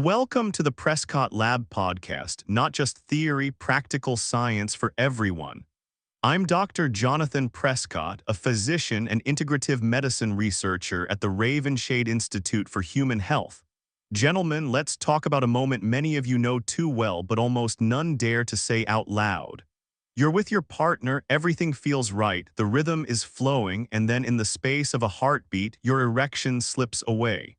Welcome to the Prescott Lab Podcast, not just theory, practical science for everyone. I'm Dr. Jonathan Prescott, a physician and integrative medicine researcher at the Ravenshade Institute for Human Health. Gentlemen, let's talk about a moment many of you know too well, but almost none dare to say out loud. You're with your partner, everything feels right, the rhythm is flowing, and then in the space of a heartbeat, your erection slips away.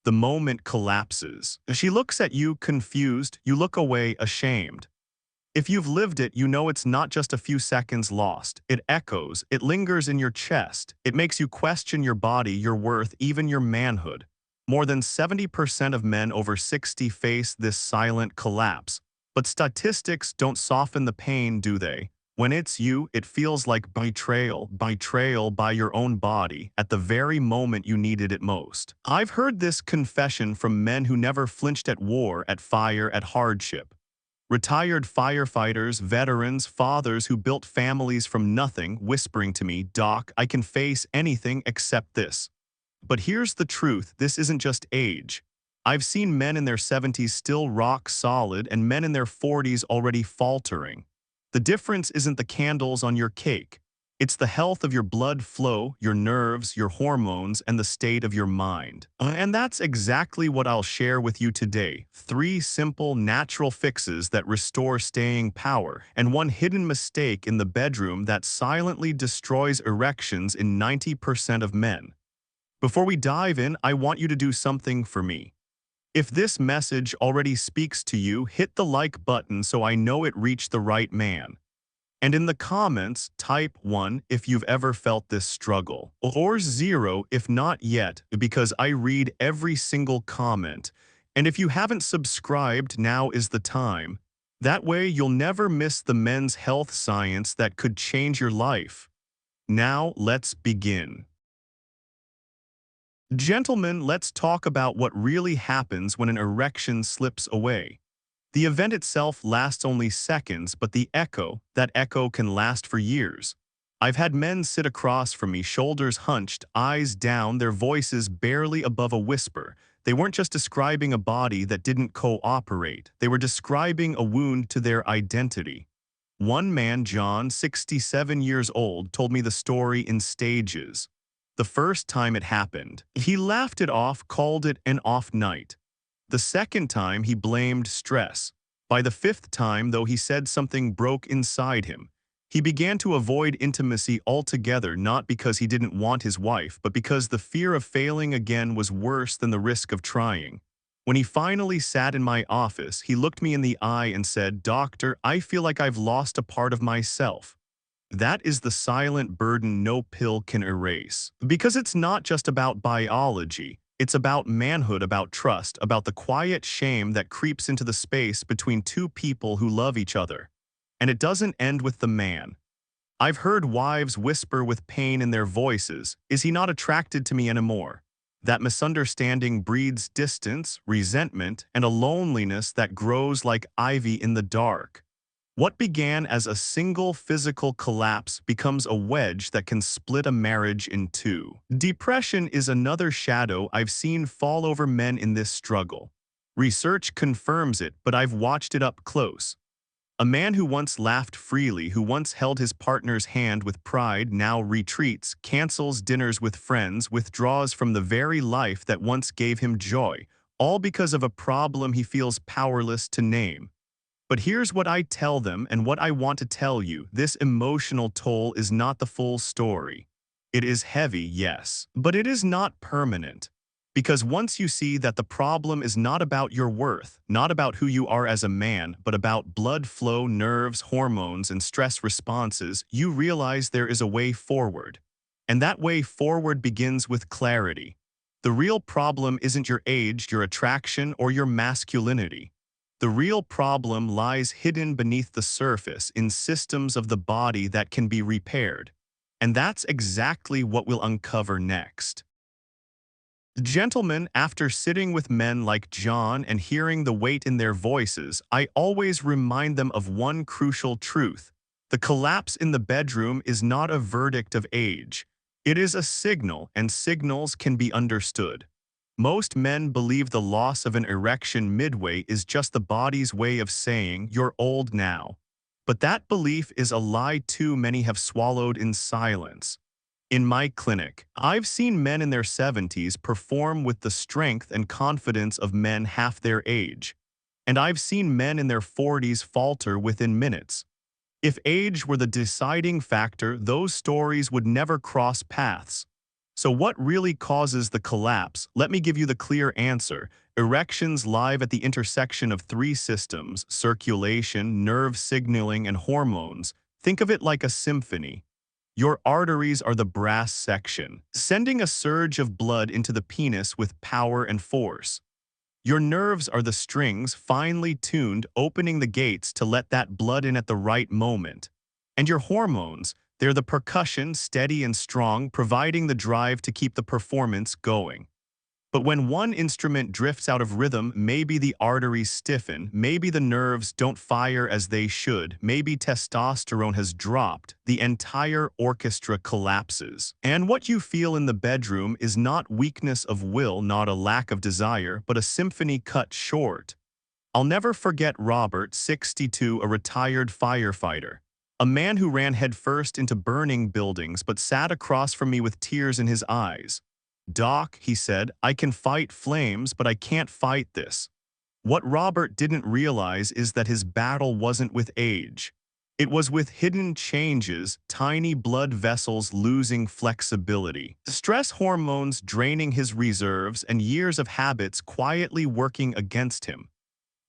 The moment collapses. She looks at you confused, you look away ashamed. If you've lived it, you know it's not just a few seconds lost. It echoes, it lingers in your chest. It makes you question your body, your worth, even your manhood. More than 70% of men over 60 face this silent collapse. But statistics don't soften the pain, do they? When it's you, it feels like betrayal by your own body at the very moment you needed it most. I've heard this confession from men who never flinched at war, at fire, at hardship. Retired firefighters, veterans, fathers who built families from nothing, whispering to me, "Doc, I can face anything except this." But here's the truth, this isn't just age. I've seen men in their 70s still rock solid and men in their 40s already faltering. The difference isn't the candles on your cake. It's the health of your blood flow, your nerves, your hormones, and the state of your mind. And that's exactly what I'll share with you today. 3 simple, natural fixes that restore staying power, and one hidden mistake in the bedroom that silently destroys erections in 90% of men. Before we dive in, I want you to do something for me. If this message already speaks to you, hit the like button so I know it reached the right man. And in the comments, type 1 if you've ever felt this struggle, or 0 if not yet, because I read every single comment. And if you haven't subscribed, now is the time. That way you'll never miss the men's health science that could change your life. Now let's begin. Gentlemen, let's talk about what really happens when an erection slips away. The event itself lasts only seconds, but that echo can last for years. I've had men sit across from me, shoulders hunched, eyes down, their voices barely above a whisper. They weren't just describing a body that didn't cooperate. They were describing a wound to their identity. One man, John, 67 years old, told me the story in stages. The first time it happened, he laughed it off, called it an off night. The second time, he blamed stress. By the 5th time, though, he said something broke inside him. He began to avoid intimacy altogether, not because he didn't want his wife, but because the fear of failing again was worse than the risk of trying. When he finally sat in my office, he looked me in the eye and said, "Doctor, I feel like I've lost a part of myself." That is the silent burden no pill can erase. Because it's not just about biology. It's about manhood, about trust, about the quiet shame that creeps into the space between two people who love each other. And it doesn't end with the man. I've heard wives whisper with pain in their voices, "Is he not attracted to me anymore?" That misunderstanding breeds distance, resentment, and a loneliness that grows like ivy in the dark. What began as a single physical collapse becomes a wedge that can split a marriage in two. Depression is another shadow I've seen fall over men in this struggle. Research confirms it, but I've watched it up close. A man who once laughed freely, who once held his partner's hand with pride, now retreats, cancels dinners with friends, withdraws from the very life that once gave him joy, all because of a problem he feels powerless to name. But here's what I tell them and what I want to tell you. This emotional toll is not the full story. It is heavy, yes, but it is not permanent. Because once you see that the problem is not about your worth, not about who you are as a man, but about blood flow, nerves, hormones, and stress responses, you realize there is a way forward. And that way forward begins with clarity. The real problem isn't your age, your attraction, or your masculinity. The real problem lies hidden beneath the surface in systems of the body that can be repaired. And that's exactly what we'll uncover next. Gentlemen, after sitting with men like John and hearing the weight in their voices, I always remind them of one crucial truth. The collapse in the bedroom is not a verdict of age. It is a signal, and signals can be understood. Most men believe the loss of an erection midway is just the body's way of saying, "You're old now." But that belief is a lie too many have swallowed in silence. In my clinic, I've seen men in their 70s perform with the strength and confidence of men half their age. And I've seen men in their 40s falter within minutes. If age were the deciding factor, those stories would never cross paths. So what really causes the collapse? Let me give you the clear answer. Erections live at the intersection of three systems: circulation, nerve signaling, and hormones. Think of it like a symphony. Your arteries are the brass section, sending a surge of blood into the penis with power and force. Your nerves are the strings, finely tuned, opening the gates to let that blood in at the right moment. And your hormones, they're the percussion, steady and strong, providing the drive to keep the performance going. But when one instrument drifts out of rhythm, maybe the arteries stiffen, maybe the nerves don't fire as they should, maybe testosterone has dropped, the entire orchestra collapses. And what you feel in the bedroom is not weakness of will, not a lack of desire, but a symphony cut short. I'll never forget Robert, 62, a retired firefighter. A man who ran headfirst into burning buildings but sat across from me with tears in his eyes. "Doc," he said, "I can fight flames, but I can't fight this." What Robert didn't realize is that his battle wasn't with age. It was with hidden changes, tiny blood vessels losing flexibility, stress hormones draining his reserves, and years of habits quietly working against him.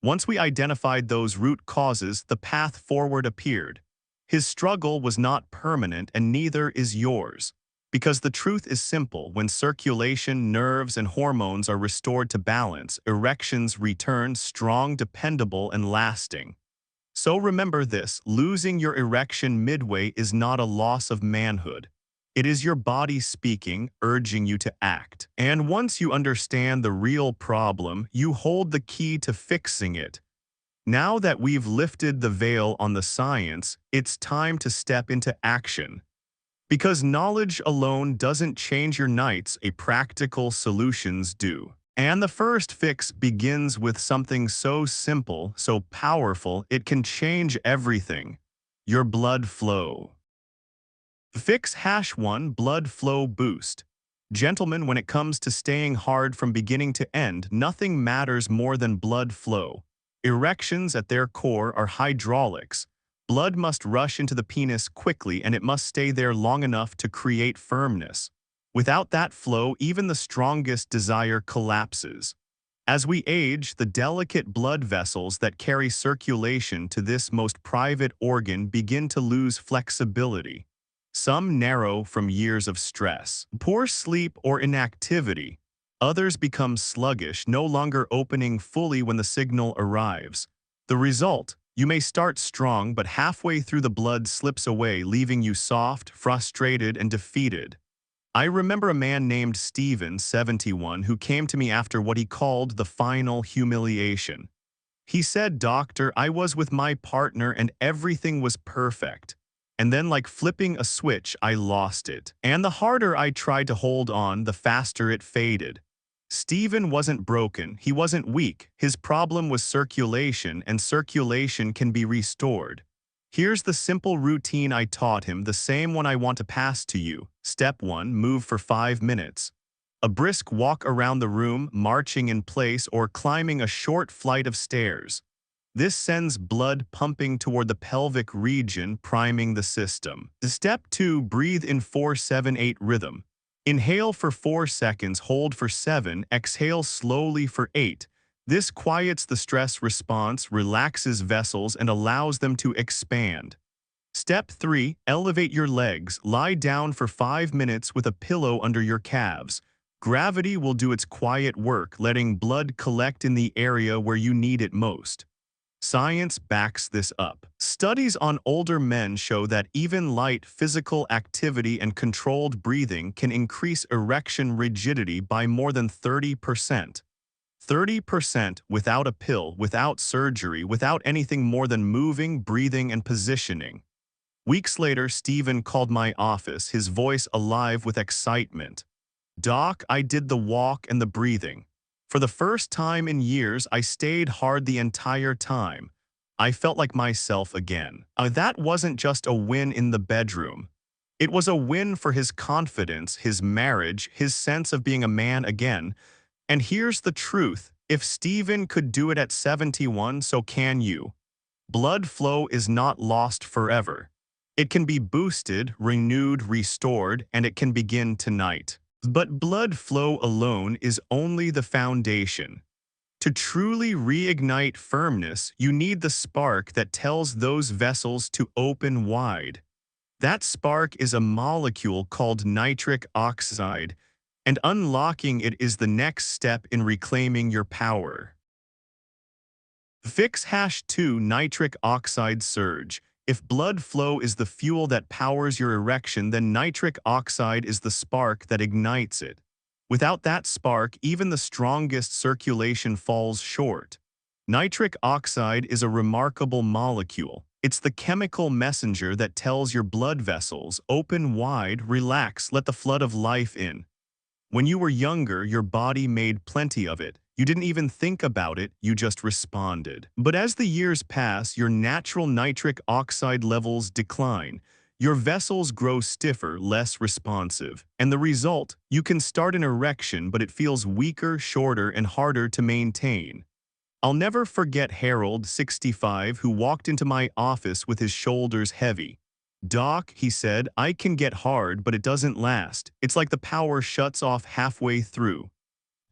Once we identified those root causes, the path forward appeared. His struggle was not permanent, and neither is yours. Because the truth is simple: when circulation, nerves, and hormones are restored to balance, erections return strong, dependable, and lasting. So remember this: losing your erection midway is not a loss of manhood. It is your body speaking, urging you to act. And once you understand the real problem, you hold the key to fixing it. Now that we've lifted the veil on the science, it's time to step into action. Because knowledge alone doesn't change your nights, practical solutions do. And the first fix begins with something so simple, so powerful, it can change everything: your blood flow. Fix #1 Blood Flow Boost. Gentlemen, when it comes to staying hard from beginning to end, nothing matters more than blood flow. Erections at their core are hydraulics. Blood must rush into the penis quickly, and it must stay there long enough to create firmness. Without that flow, even the strongest desire collapses. As we age, the delicate blood vessels that carry circulation to this most private organ begin to lose flexibility. Some narrow from years of stress, poor sleep, or inactivity. Others become sluggish, no longer opening fully when the signal arrives. The result: you may start strong, but halfway through the blood slips away, leaving you soft, frustrated, and defeated. I remember a man named Stephen, 71, who came to me after what he called the final humiliation. He said, "Doctor, I was with my partner and everything was perfect. And then, like flipping a switch, I lost it. And the harder I tried to hold on, the faster it faded." Stephen wasn't broken, he wasn't weak. His problem was circulation, and circulation can be restored. Here's the simple routine I taught him, the same one I want to pass to you. Step 1, move for 5 minutes. A brisk walk around the room, marching in place, or climbing a short flight of stairs. This sends blood pumping toward the pelvic region, priming the system. Step 2, breathe in 4-7-8 rhythm. Inhale for 4 seconds, hold for 7, exhale slowly for 8. This quiets the stress response, relaxes vessels, and allows them to expand. Step 3, elevate your legs. Lie down for 5 minutes with a pillow under your calves. Gravity will do its quiet work, letting blood collect in the area where you need it most. Science backs this up. Studies on older men show that even light physical activity and controlled breathing can increase erection rigidity by more than 30%. 30% without a pill, without surgery, without anything more than moving, breathing, and positioning. Weeks later, Stephen called my office, his voice alive with excitement. Doc, I did the walk and the breathing. For the first time in years, I stayed hard the entire time. I felt like myself again. That wasn't just a win in the bedroom. It was a win for his confidence, his marriage, his sense of being a man again. And here's the truth. If Steven could do it at 71, so can you. Blood flow is not lost forever. It can be boosted, renewed, restored, and it can begin tonight. But blood flow alone is only the foundation. To truly reignite firmness, you need the spark that tells those vessels to open wide. That spark is a molecule called nitric oxide, and unlocking it is the next step in reclaiming your power. Fix #2 nitric oxide surge. If blood flow is the fuel that powers your erection, then nitric oxide is the spark that ignites it. Without that spark, even the strongest circulation falls short. Nitric oxide is a remarkable molecule. It's the chemical messenger that tells your blood vessels, open wide, relax, let the flood of life in. When you were younger, your body made plenty of it. You didn't even think about it, you just responded. But as the years pass, your natural nitric oxide levels decline. Your vessels grow stiffer, less responsive. And the result, you can start an erection, but it feels weaker, shorter, and harder to maintain. I'll never forget Harold, 65, who walked into my office with his shoulders heavy. Doc, he said, I can get hard, but it doesn't last. It's like the power shuts off halfway through.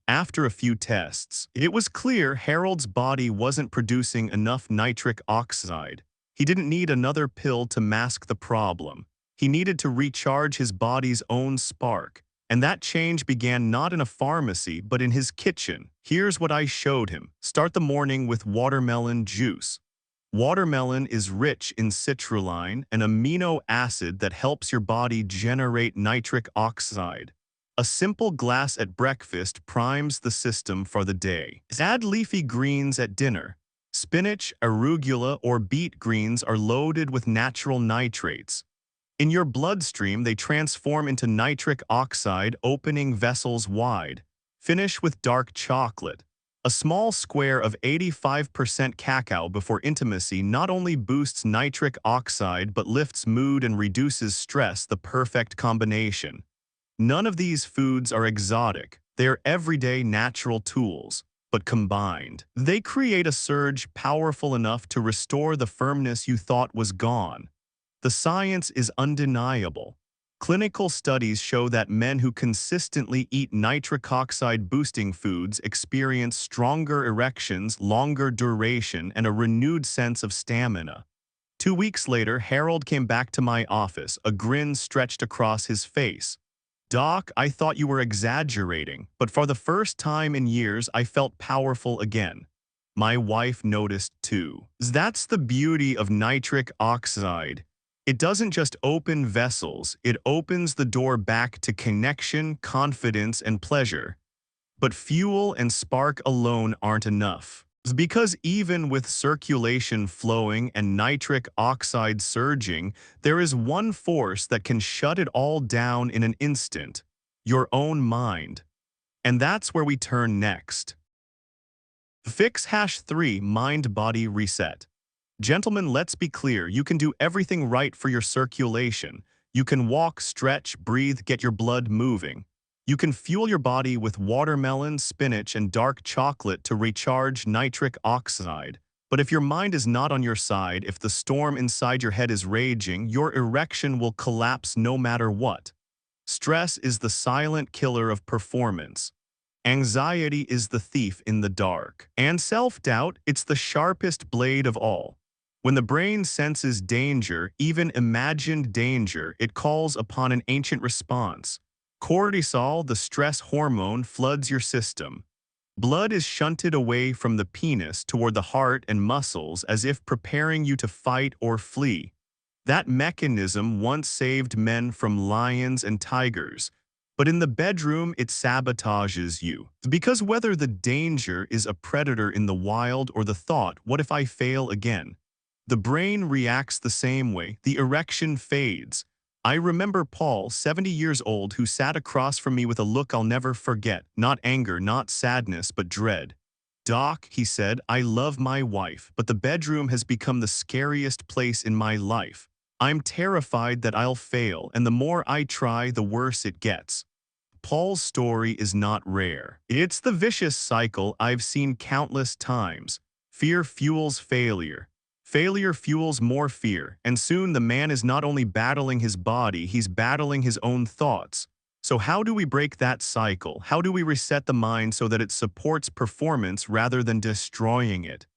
After a few tests, it was clear Harold's body wasn't producing enough nitric oxide. He didn't need another pill to mask the problem. He needed to recharge his body's own spark. And that change began not in a pharmacy, but in his kitchen. Here's what I showed him. Start the morning with watermelon juice. Watermelon is rich in citrulline, an amino acid that helps your body generate nitric oxide. A simple glass at breakfast primes the system for the day. Add leafy greens at dinner. Spinach, arugula, or beet greens are loaded with natural nitrates. In your bloodstream, they transform into nitric oxide, opening vessels wide. Finish with dark chocolate. A small square of 85% cacao before intimacy not only boosts nitric oxide but lifts mood and reduces stress, the perfect combination. None of these foods are exotic. They are everyday natural tools. But combined, they create a surge powerful enough to restore the firmness you thought was gone. The science is undeniable. Clinical studies show that men who consistently eat nitric oxide-boosting foods experience stronger erections, longer duration, and a renewed sense of stamina. 2 weeks later, Harold came back to my office, a grin stretched across his face. Doc, I thought you were exaggerating, but for the first time in years, I felt powerful again. My wife noticed too. That's the beauty of nitric oxide. It doesn't just open vessels, it opens the door back to connection, confidence, and pleasure. But fuel and spark alone aren't enough. Because even with circulation flowing and nitric oxide surging, there is one force that can shut it all down in an instant: your own mind. And that's where we turn next. Fix #3 Mind-Body Reset. Gentlemen, let's be clear, you can do everything right for your circulation. You can walk, stretch, breathe, get your blood moving. You can fuel your body with watermelon, spinach, and dark chocolate to recharge nitric oxide. But if your mind is not on your side, if the storm inside your head is raging, your erection will collapse no matter what. Stress is the silent killer of performance. Anxiety is the thief in the dark. And self-doubt, it's the sharpest blade of all. When the brain senses danger, even imagined danger, it calls upon an ancient response. Cortisol, the stress hormone, floods your system. Blood is shunted away from the penis toward the heart and muscles as if preparing you to fight or flee. That mechanism once saved men from lions and tigers, but in the bedroom it sabotages you. Because whether the danger is a predator in the wild or the thought, what if I fail again? The brain reacts the same way. The erection fades. I remember Paul, 70 years old, who sat across from me with a look I'll never forget, not anger, not sadness, but dread. "Doc," he said, "I love my wife, but the bedroom has become the scariest place in my life. I'm terrified that I'll fail, and the more I try, the worse it gets." Paul's story is not rare. It's the vicious cycle I've seen countless times. Fear fuels failure. Failure fuels more fear, and soon the man is not only battling his body, he's battling his own thoughts. So how do we break that cycle? How do we reset the mind so that it supports performance rather than destroying it?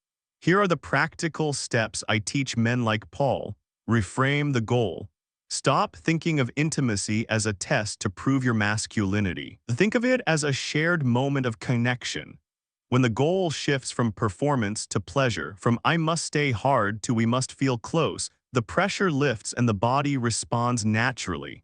Here are the practical steps I teach men like Paul. Reframe the goal. Stop thinking of intimacy as a test to prove your masculinity. Think of it as a shared moment of connection. When the goal shifts from performance to pleasure, from "I must stay hard" to "we must feel close," the pressure lifts and the body responds naturally.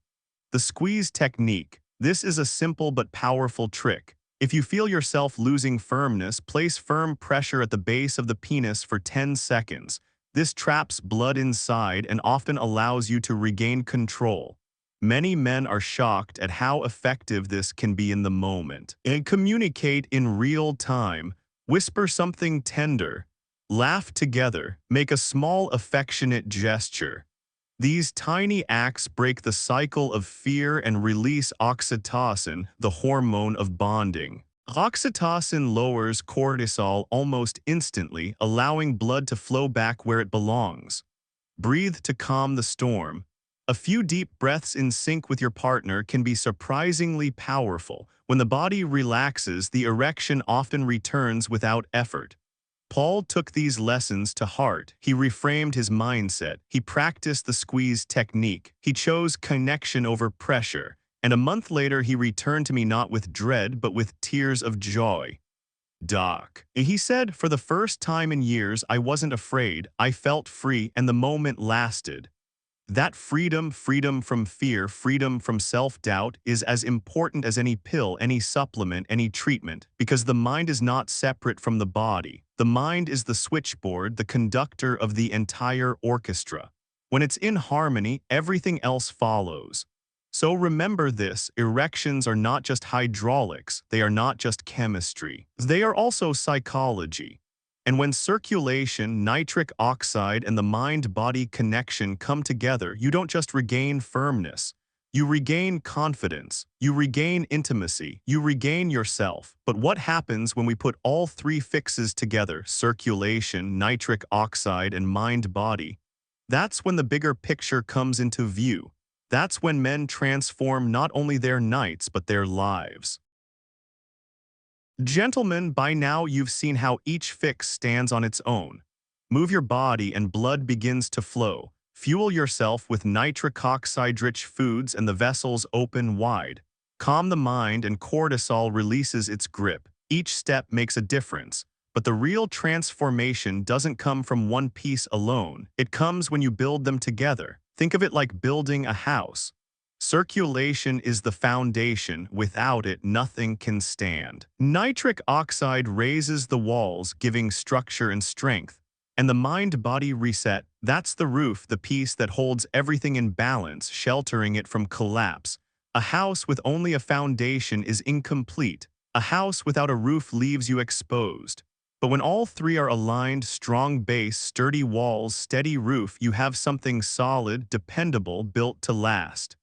The squeeze technique. This is a simple but powerful trick. If you feel yourself losing firmness, place firm pressure at the base of the penis for 10 seconds. This traps blood inside and often allows you to regain control. Many men are shocked at how effective this can be in the moment. And communicate in real time. Whisper something tender. Laugh together. Make a small affectionate gesture. These tiny acts break the cycle of fear and release oxytocin, the hormone of bonding. Oxytocin lowers cortisol almost instantly, allowing blood to flow back where it belongs. Breathe to calm the storm. A few deep breaths in sync with your partner can be surprisingly powerful. When the body relaxes, the erection often returns without effort. Paul took these lessons to heart. He reframed his mindset. He practiced the squeeze technique. He chose connection over pressure. And a month later, he returned to me not with dread, but with tears of joy. "Doc," he said, "for the first time in years, I wasn't afraid. I felt free, and the moment lasted." That freedom from fear, freedom from self-doubt, is as important as any pill, any supplement, any treatment, because the mind is not separate from the body. The mind is the switchboard, the conductor of the entire orchestra. When it's in harmony, everything else follows. So remember this: erections are not just hydraulics, they are not just chemistry. They are also psychology. And when circulation, nitric oxide, and the mind-body connection come together, you don't just regain firmness. You regain confidence. You regain intimacy. You regain yourself. But what happens when we put all three fixes together: circulation, nitric oxide, and mind-body? That's when the bigger picture comes into view. That's when men transform not only their nights, but their lives. Gentlemen, by now you've seen how each fix stands on its own. Move your body and blood begins to flow. Fuel yourself with nitric oxide-rich foods and the vessels open wide. Calm the mind and cortisol releases its grip. Each step makes a difference. But the real transformation doesn't come from one piece alone. It comes when you build them together. Think of it like building a house. Circulation is the foundation. Without it, nothing can stand. Nitric oxide raises the walls, giving structure and strength. And the mind-body reset, that's the roof, the piece that holds everything in balance, sheltering it from collapse. A house with only a foundation is incomplete. A house without a roof leaves you exposed. But when all three are aligned, strong base, sturdy walls, steady roof, you have something solid, dependable, built to last.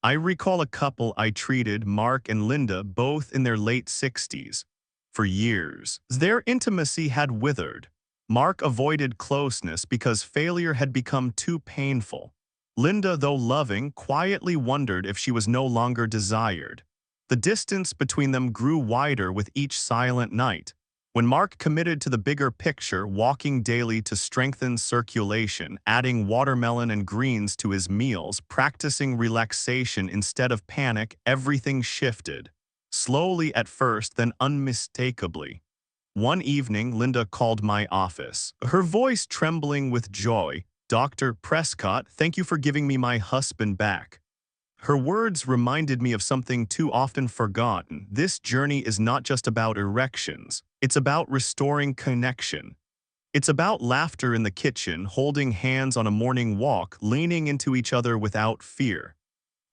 I recall a couple I treated, Mark and Linda, both in their late 60s. For years, their intimacy had withered. Mark avoided closeness because failure had become too painful. Linda, though loving, quietly wondered if she was no longer desired. The distance between them grew wider with each silent night. When Mark committed to the bigger picture, walking daily to strengthen circulation, adding watermelon and greens to his meals, practicing relaxation instead of panic, everything shifted. Slowly at first, then unmistakably. One evening, Linda called my office, her voice trembling with joy. "Dr. Prescott, thank you for giving me my husband back." Her words reminded me of something too often forgotten. This journey is not just about erections. It's about restoring connection. It's about laughter in the kitchen, holding hands on a morning walk, leaning into each other without fear.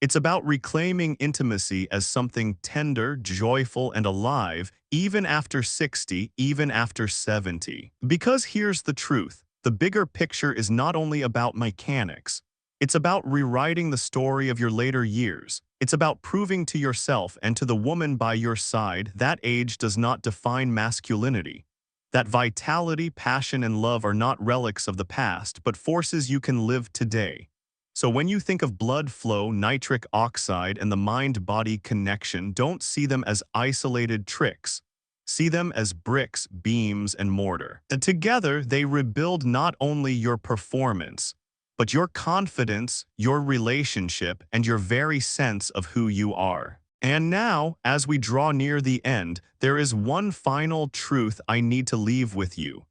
It's about reclaiming intimacy as something tender, joyful, and alive, even after 60, even after 70. Because here's the truth. The bigger picture is not only about mechanics. It's about rewriting the story of your later years. It's about proving to yourself and to the woman by your side that age does not define masculinity. That vitality, passion, and love are not relics of the past, but forces you can live today. So when you think of blood flow, nitric oxide, and the mind-body connection, don't see them as isolated tricks. See them as bricks, beams, and mortar. And together, they rebuild not only your performance, but your confidence, your relationship, and your very sense of who you are. And now, as we draw near the end, there is one final truth I need to leave with you.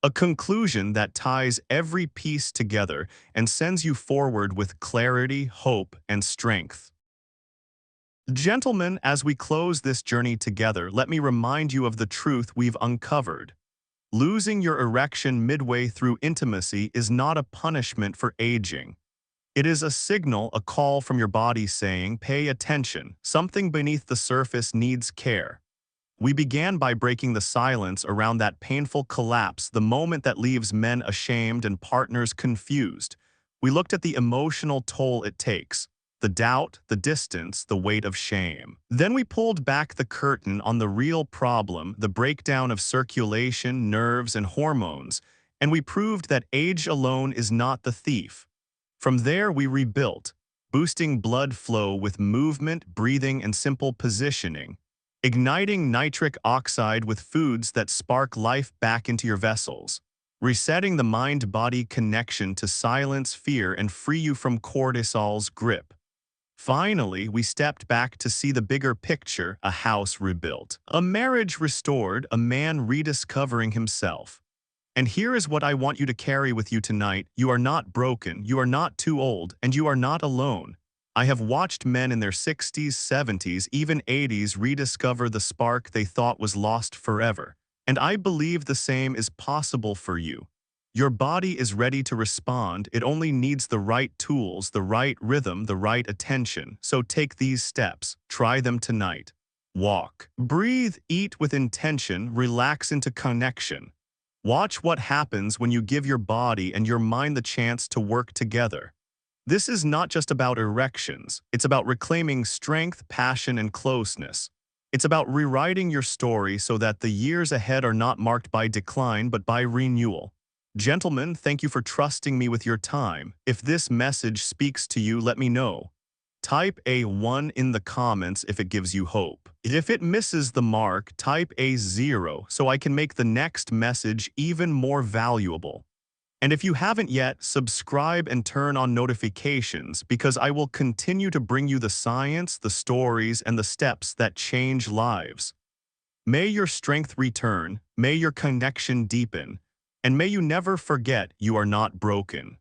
A conclusion that ties every piece together and sends you forward with clarity, hope, and strength. Gentlemen, as we close this journey together, let me remind you of the truth we've uncovered. Losing your erection midway through intimacy is not a punishment for aging. It is a signal, a call from your body saying, pay attention, something beneath the surface needs care. We began by breaking the silence around that painful collapse, the moment that leaves men ashamed and partners confused. We looked at the emotional toll it takes, the doubt, the distance, the weight of shame. Then we pulled back the curtain on the real problem, the breakdown of circulation, nerves, and hormones, and we proved that age alone is not the thief. From there, we rebuilt, boosting blood flow with movement, breathing, and simple positioning. Igniting nitric oxide with foods that spark life back into your vessels. Resetting the mind-body connection to silence fear and free you from cortisol's grip. Finally, we stepped back to see the bigger picture, a house rebuilt. A marriage restored, a man rediscovering himself. And here is what I want you to carry with you tonight. You are not broken, you are not too old, and you are not alone. I have watched men in their 60s, 70s, even 80s rediscover the spark they thought was lost forever. And I believe the same is possible for you. Your body is ready to respond. It only needs the right tools, the right rhythm, the right attention. So take these steps. Try them tonight. Walk. Breathe, eat with intention, relax into connection. Watch what happens when you give your body and your mind the chance to work together. This is not just about erections. It's about reclaiming strength, passion, and closeness. It's about rewriting your story so that the years ahead are not marked by decline but by renewal. Gentlemen, thank you for trusting me with your time. If this message speaks to you, let me know. Type a 1 in the comments if it gives you hope. If it misses the mark, type a 0 so I can make the next message even more valuable. And if you haven't yet, subscribe and turn on notifications because I will continue to bring you the science, the stories, and the steps that change lives. May your strength return, may your connection deepen, and may you never forget you are not broken.